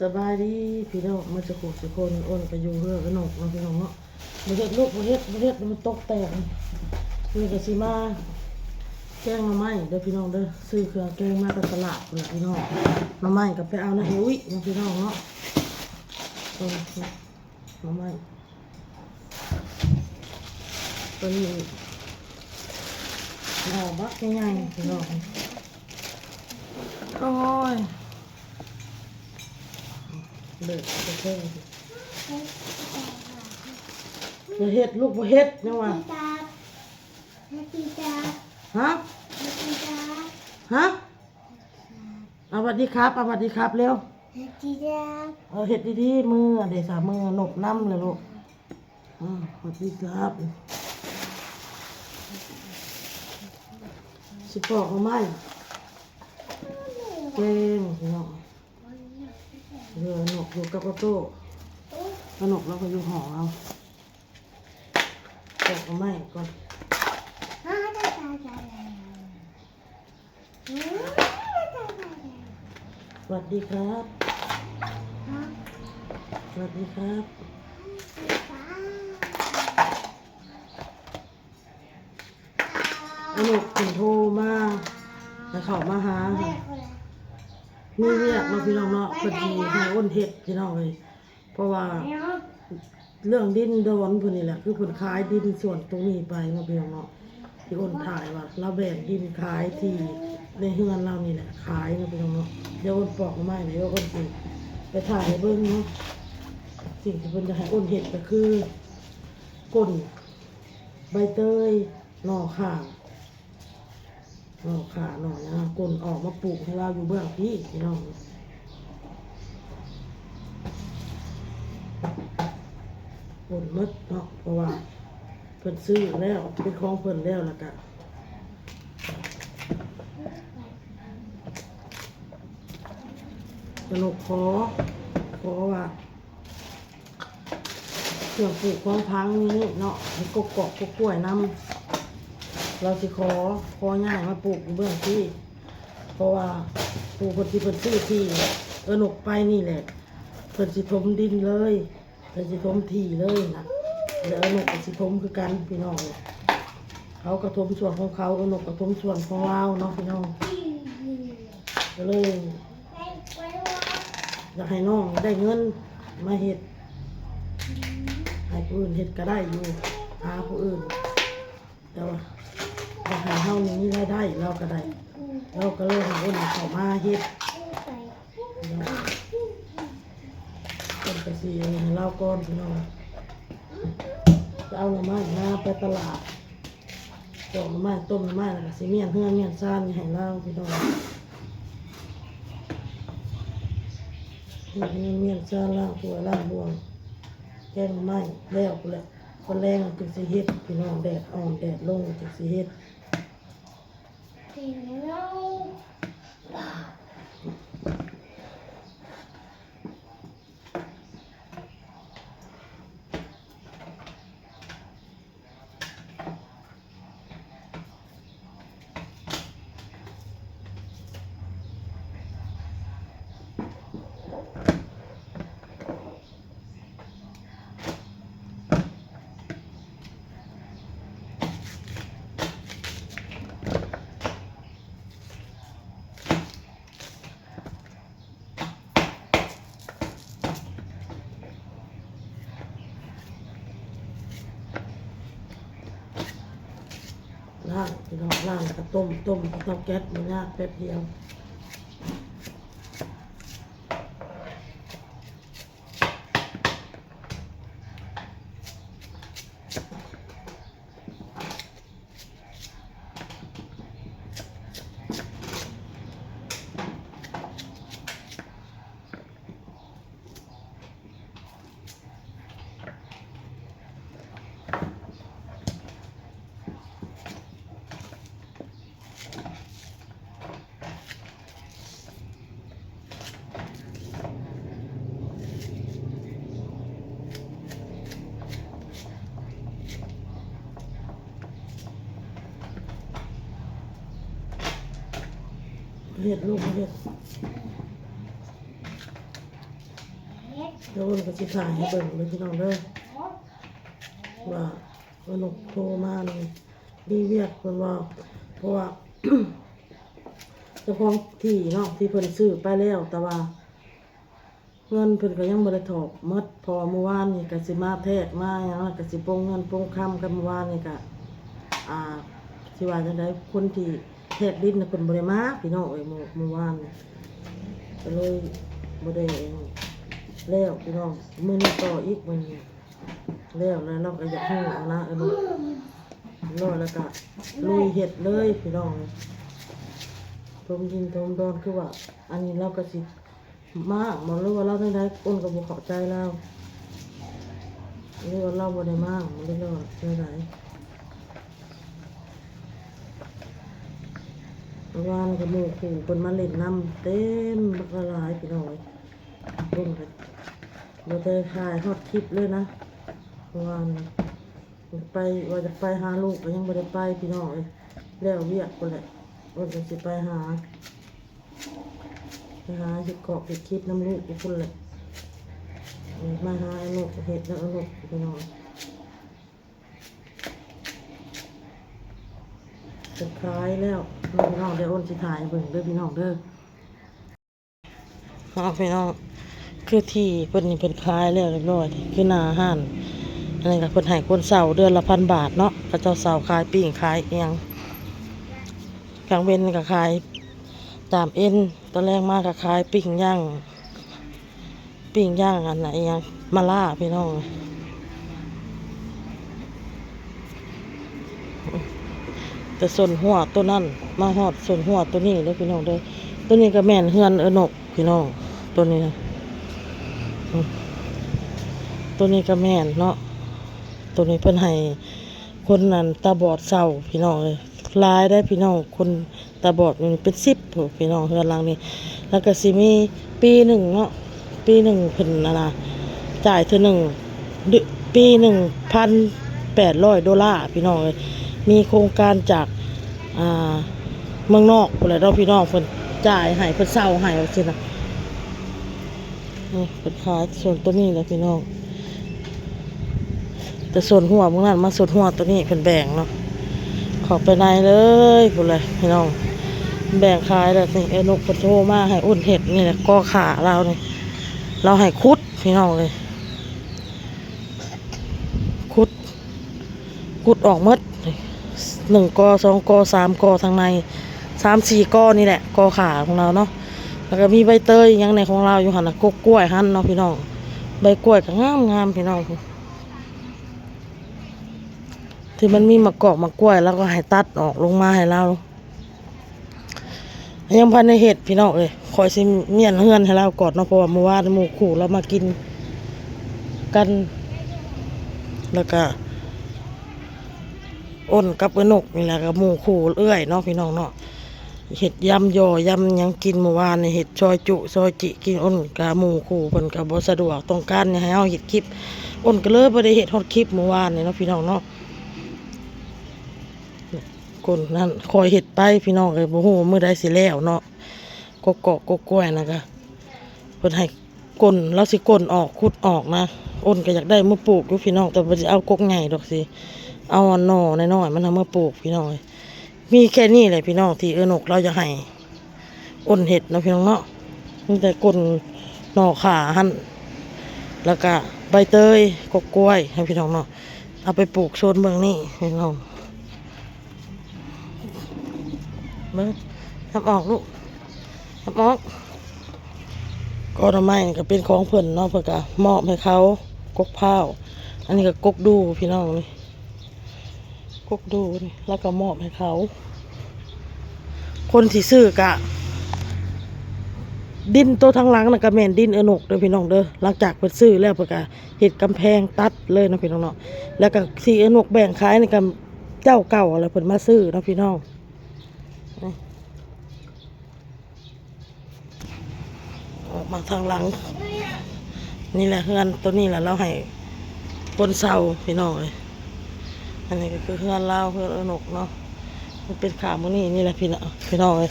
สบายดีพี่น้องมาจะโขกจะคนอ้นไปอยู่เพื่อกระหนกเนาะพี่น้องเนาะมาเฮ็ดลูกมาเฮ็ดมันตกแตกนี่ก็สิมาแกงหน่อไม้เด้อพี่น้องเด้อซื้อเครื่องแกงมาจากตลาดเลยพี่น้องหน่อไม้กับไปเอาในเฮวิเนาะพี่น้องเนาะหน่อไม้ตัวนี้หน่อบักง่ายๆพี่น้องโอ้ยเด็กจะเพิ่มบ่เฮ็ดลูกบ่เฮ็ดยังวะฮะสวัสดีครับสวัสดีครับเร็วเฮ็ดดีๆมือเดี๋ยวสามมือหนกน้ำเลยลูกสวัสดีครับสิปอกเอาไม้เก่งเนาะเรือหนกอยู่กับประตูหนกเราก็อยู่หอเอาปอกเอาไม้ก่อนสวัสดีครับสวัสดีครับหนกถึงโทรมาแต่เขามาหาค่ะมีเรียกมาพี่น้องเนาะพอดีให้อ้นเห็ดพี่น้องเลยเพราะว่าเรื่องดินโดนพวกนี้แหละคือผลขายดินส่วนตรงนี้ไปมาพี่น้องเนาะที่อ้นถ่ายว่าเราแบ่งดินขายที่ในเฮือนเรานี่แหละขายมาพี่น้องเนาะเดี๋ยวอ้นปอกไม้เดี๋ยวอ้นไปถ่ายเบิ้งเนาะสิ่งที่เพิ่นจะให้อ้นเห็ดก็คือก้นใบเตยหน่อข่าหน่อนะก้นออกมาปลูกให้เราอยู่เบื้องพี่น้องก้นมดเนาะเพราะว่าเพิ่นซื้อแล้วเป็นของเพิ่นแล้วล่ะกันสนุกขอว่าเครื่องปลูกของพังนี้เนาะให้กกอกกล้วยน้ำเราสิของ่ายมาปลูกอยู่เบื้องที่เพราะว่าปลูกคนที่เพิ่นซื้อที่หนกไปนี่แหละเพิ่นสิถมดินเลยเพิ่นสิถมที่เลยนะแล้วหนกกับสิถมคือกันพี่น้องเขากระทมส่วนของเขาหนกกระทมส่วนของเราเนาะพี่น้องก็เลยอยากให้น้องได้เงินมาเฮ็ดให้ผู้อื่นเฮ็ดก็ได้อยู่หาผู้อื่นแต่ว่าอยากให้เฮานี้ได้เราก็ได้เราก็เลยหาคนเข้ามาเฮ็ดคนกระสีให้เราก่อนพี่น้องจะเอาหน่อไม้มาไปตลาดปอกหน่อไม้ต้มหน่อไม้แล้วก็สิเมี่ยนเฮือนเมี่ยนซ่านให้เราพี่น้องเมี่ยนซ่านล้างถ้วยล้างบวงแกงหน่อไม้แล้วพุ่นแหละคนแรงจึงสิเฮ็ดพี่น้องแดดอ่อนแดดลงจึงสิเฮ็ดล่างพี่น้องล่างแล้วก็ต้มเตาแก๊สมันยากแป๊บเดียวเห็ดลูกเห็ด แล้วอ้นก็สิถ่ายให้เบิ่งเลยพี่น้องเด้อว่าอนกโทรมาเลยมีเวียกเพิ่นว่าเพราะว่า เจ้าของที่เนาะที่เพิ่นซื้อไปแล้วแต่ว่าเงินเพิ่นก็ยังบ่ได้ถอกหมดพอเมื่อวานนี่ก็สิมาแทรกมาหยังแล้วก็สิโปงเงินโปงคำกันเมื่อวานนี่ก็อ่าสิว่าจังได๋คนที่แทรกดินน่ะเพิ่นบ่ได้มาพี่น้องเอ้ยเมื่อวานนี่ก็เลยบ่ได้แล้วพี่น้องมื้อนี้ต่ออีกมื้อนี้แล้วเราก็อยากฮู้เอานะเนาะรอแล้วก็ลุยเฮ็ดเลยพี่น้องทมยินทมดอนคือว่าอันนี้เราก็สิมากหมดหรือว่าเราได้คนก็บ่เข้าใจเราหรือว่าเราบ่ได้มากมันได้รอดได้เมื่อวานก็หมู่คู่เพิ่นมาเล่นน้ำเต็มบักละลายพี่น้องเพิ่นก็บ่ได้ถ่ายฮอดคลิปเลยนะเมื่อวานไปว่าจะไปหาลูกก็ยังบ่ได้ไปพี่น้องเอ้ยแล้วเวียกพุ่นแหละเพิ่นก็สิไปหาสิเกาะเฮ็ดคลิปน้ำลูกพุ่นแหละมาหาไอ้ลูกเฮ็ดแล้วเอาลูกพี่น้องจะคล้ายแล้วพี่น้องเดี๋ยวอ้นสิถ่ายเบิ่งเด้อพี่น้องเด้อพี่น้องคือที่เพิ่นนี่เพิ่นคล้ายแล้วเรียบร้อยคือหน้าห้านอันนี้ก็เพิ่นให้คนเสาเดือนละ1,000 บาทเนาะเขาเจ้าเสาขายปิ้งขายเอียงกลางเว้นก็ขายตามเอ็นตอนแรกมากก็ขายปิ้งย่างอันไหนเอียงมาล่าพี่น้องแต่ส่วนหัวตัวนั้นมาหอดส่วนหัวตัวนี้เลยพี่น้องเด้อตัวนี้ก็แม่นเฮือนนกพี่น้องตัวนี้นะตัวนี้ก็แม่นเนาะตัวนี้เพิ่นให้คนนั้นตาบอดเศร้าพี่น้องเลยลายได้พี่น้องคนตาบอดมันเป็น10พี่น้องเฮือนหลังนี้แล้วก็สิมีปีหนึ่งเนาะปีหนึ่งเพิ่นนะจ่ายเท่าหนึ่งปี$1,800พี่น้องเลยมีโครงการจากเมืองนอกพุ่นแหละเราพี่น้องเพิ่นจ่ายให้เพิ่นเศร้าให้ว่าซี่นะนี่เพิ่นขายส่วนตัวนี้แหละพี่น้องแต่ส่วนหัวพวกนั้นมาส่วนหัวตัวนี้เพิ่นแบ่งเนาะขอไปในเลยพุ่นเลยพี่น้องแบ่งขายแล้วนี่นกเพิ่นโทรมาให้อุ่นเห็ดนี่แหละกอขาเรานี่เราให้คุดพี่น้องเลยคุดออกหมด1 กอ 2 กอ 3 กอทางใน3-4 กอนี่แหละกอขาของเราเนาะแล้วก็มีใบเตยยังในของเราอยู่หันนะกกล้วยหั่นเนาะพี่น้องใบกล้วยก็งามพี่น้องที่มันมีมะกอกมะกล้วยแล้วก็ให้ตัดออกลงมาให้เรายังพันในเห็ดพี่น้องเลยคอยสิเมียนเฮือนให้เราก่อนเนาะเพราะว่าเมื่อวานหมู่ขู่เรามากินกันแล้วก็อ้นกับนกนี่แหละกับหมู่ขู่เอื้อยเนาะพี่น้องเนาะเห็ดยำยำยังกินเมื่อวานนี่เห็ดซอยจุซอยจิกินอ้นกับหมู่ขู่เพิ่นกับบ่สะดวกต้องการให้เฮาเห็ดคลิปอ้นก็เลยบ่ได้เห็ดฮอดคลิปเมื่อวานนี่เนาะพี่น้องเนาะคนนั้นคอยเห็ดไปพี่น้องเลยบ่ฮู้มื้อใดสิแล้วเนาะกกล้วยนะก็เพิ่นให้ก้นเราสิก้นออกขุดออกนะอ้นก็อยากได้มาปลูกอยู่พี่น้องแต่บ่สิเอากกใหญ่ดอกสิเอาหน่อน้อยๆมันทำมาปลูกพี่น้องมีแค่นี้แหละพี่น้องที่นกเราจะให้อ้นเห็ดนะพี่น้องเนาะมีแต่ก้นหน่อขาหั่นแล้วก็ใบเตยกกล้วยให้พี่น้องเนาะเอาไปปลูกโซนเมืองนี่พี่น้องเบิ่งทำออกลูกทำออกก็ทำไมก็เป็นของเพิ่นเนาะเพิ่นก็มอบให้เขากกพร้าวอันนี้ก็กกดูพี่น้องนี่กกดูนี่แล้วก็มอบให้เขาคนที่ซื้อกะดินตัวทางหลังน่ะก็แม่นดินนกเด้อพี่น้องเด้อหลังจากเพิ่นซื้อแล้วเพิ่นก็เฮ็ดกำแพงตัดเลยนะพี่น้องเนาะแล้วก็ที่นกแบ่งขายนี่ก็เจ้าเก่าอะไรเพิ่นมาซื้อนะพี่น้องออกมาทางหลังนี่แหละเฮือนตัวนี้แหละเราให้คนเศร้าพี่น้องเลยอันนี้ก็คือเฮือนเราเฮือนนกเนาะมันเป็นขามือนี่แหละพี่น้องเลย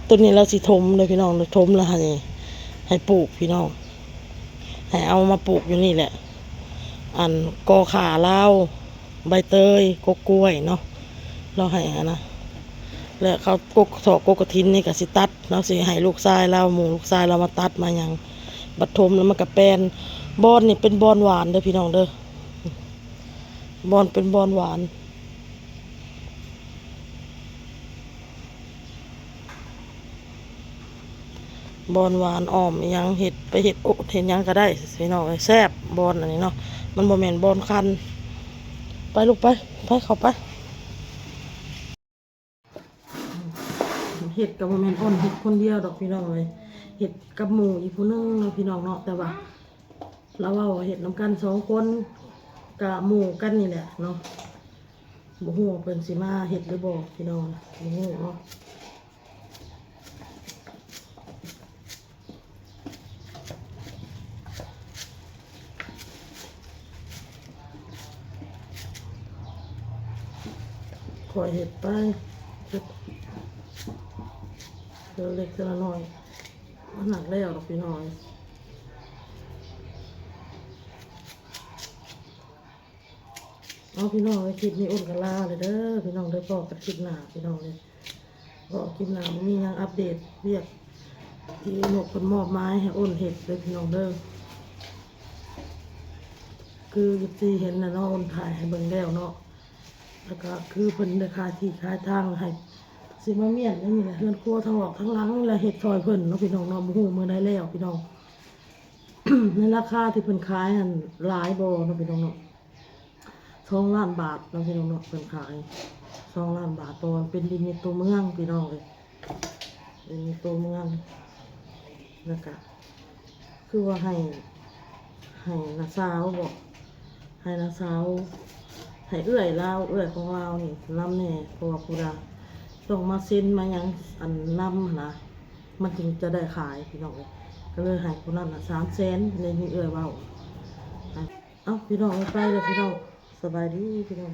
ต้นนี้เราสิทมเลยพี่น้องเลยทมแล้วให้ปลูกพี่น้องให้ ให้เอามาปลูกอยู่นี่แหละอันกอข่าลาวใบเตยกกล้วยเนาะเราให้นะแล้วเขากกถอกกกกระทินนี่ก็สิตัดเราสิให้ลูกชายเราหมู่ลูกชายเรามาตัดมาอย่างบัดทมแล้วมันก็แปลนบอนนี่เป็นบอนหวานเด้อพี่น้องเด้อบอนเป็นบอนหวานบอนหวานอ้อมอิหยังเห็ดไปเห็ดโอเห็ดหยังก็ได้พี่น้องแซ่บบอนอันนี้เนาะมันบ่แม่นบอนคันไปลูกไปเข้าไปเห็ดกับบ่แม่นอ้นเห็ดคนเดียวดอกพี่น้องเลยเห็ดกับหมูอีกผู้นึงเนาะพี่น้องเนาะแต่ว่าเราเอาเห็ดน้ำกัน2 คนกับหมูกันนี่แหละเนาะบ่ฮู้ว่าเพิ่นสิมาเห็ดหรือบ่พี่น้องบ่ฮู้เนาะขอเห็ดไปเดี๋ยวเล็กเท่าน้อยมันหนักแล้วดอกพี่น้องเอาพี่น้องไปคลิปนี้อ้นกันลาเลยเด้อพี่น้องเด้อบอกกันคลิปหน้าพี่น้องเลยบอกคลิปหน้ามันมียังอัปเดตเรียกที่หนกคนมอบไม้ให้อ้นเห็ดเลยพี่น้องเด้อคือที่เห็นนะเนาะอ้นถ่ายให้เบิ่งแล้วเนาะแล้วก็คือเพิ่นได้ค่าที่ค่าทางให้สิมาเมียนนี่แหละเฮือนครัวทั้งหลอกทั้งหลังนี่แหละเห็ดซอยเพิ่นเนาะพี่น้องเนาะบ่ฮู้มื้อใดแล้วพี่น้อง ในราคาที่เพิ่นขายนั่นหลายบ่เนาะพี่น้องเนาะ2 ล้านบาทเนาะพี่น้องเนาะเพิ่นขาย2 ล้านบาทตัวเป็นดินในตัวเมืองพี่น้องเลยดินในตัวเมืองแล้วก็คือว่าให้น้าสาวบอกให้น้าสาวให้เอื้อยลาวเอื้อยของเรานี่นำแน่เพราะว่าผู้ใดต้องมาเซ็นมาหยังอันนำนะมันจึงจะได้ขายพี่น้องเลยก็เลยให้คนนั้น300,000เลยมีเอื้อยเว้าเอ้าพี่น้องไปเลยพี่น้องสบายดีพี่น้อง